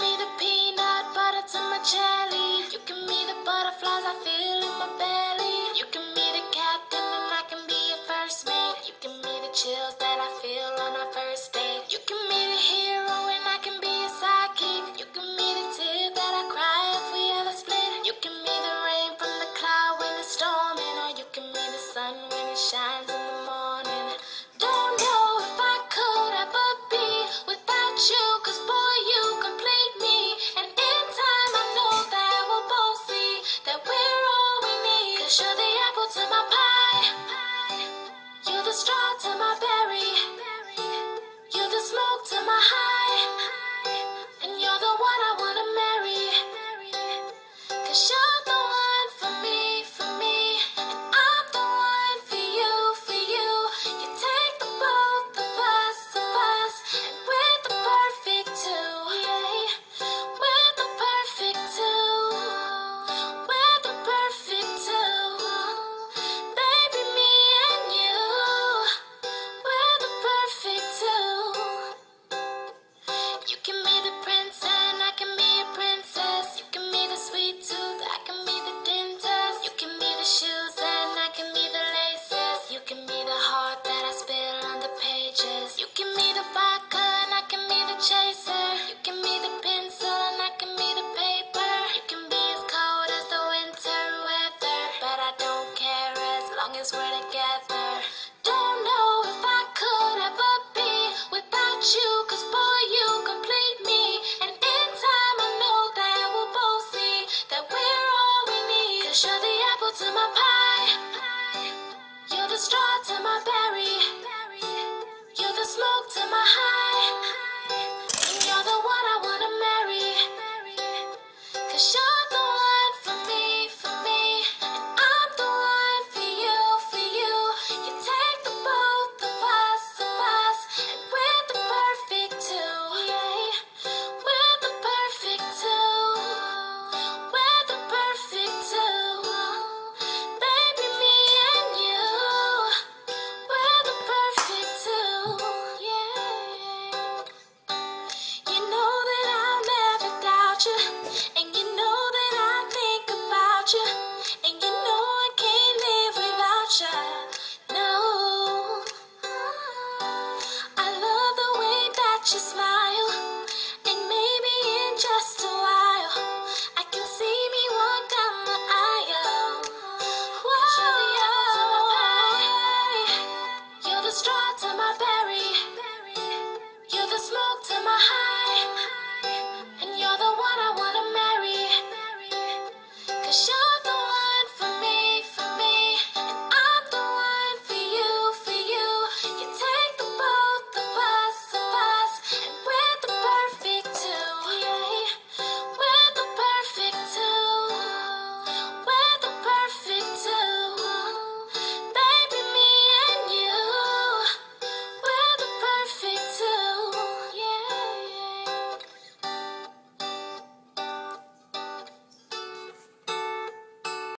me the peanut butter to my jelly. You give me the butterflies I feel in my belly. You give me the captain and I can be your first mate. You give me the chills that I feel on our first date. You give me the hero and I can be your sidekick. You give me the tear that I cry if we ever split. You give me the rain from the cloud when it's storming, or you give me the sun when it shines in the morning. Don't know if I could ever be without you, 'cause boy, you complete me. And in time I know that we'll both see that we're all we need. 'Cause you're the apple to my pie, you're the straw to my berry, you're the smoke to my high, and you're the one I wanna marry. 'Cause you're the one for me, and I'm the one for you, for you. You take the both of us, and we're the perfect two, yeah. We're the perfect two, we're the perfect two. Baby, me and you, we're the perfect two. You can be the prince and I can be a princess. You can be the sweet tooth, I can be the dentist. You can be the shoes and I can be the laces. You can be the heart that I spill on the pages. You can be the vodka and I can be the chaser. You can be the pencil and I can be the paper. You can be as cold as the winter weather, but I don't care as long as we're together. Don't know if I could ever be without you, 'cause boy, you complete me. And in time I know that we'll both see that we're all we need. 'Cause you're the apple to my pie, you're the straw to my berry, you're the smoke to my high, and you're the one I wanna marry. 'Cause you're the one for me, and I'm the one for you, for you. You take the both of us, and we're the perfect two, yeah. We're the perfect two, we're the perfect two. Baby, me and you, we're the perfect two, yeah. You know that I'll never doubt you.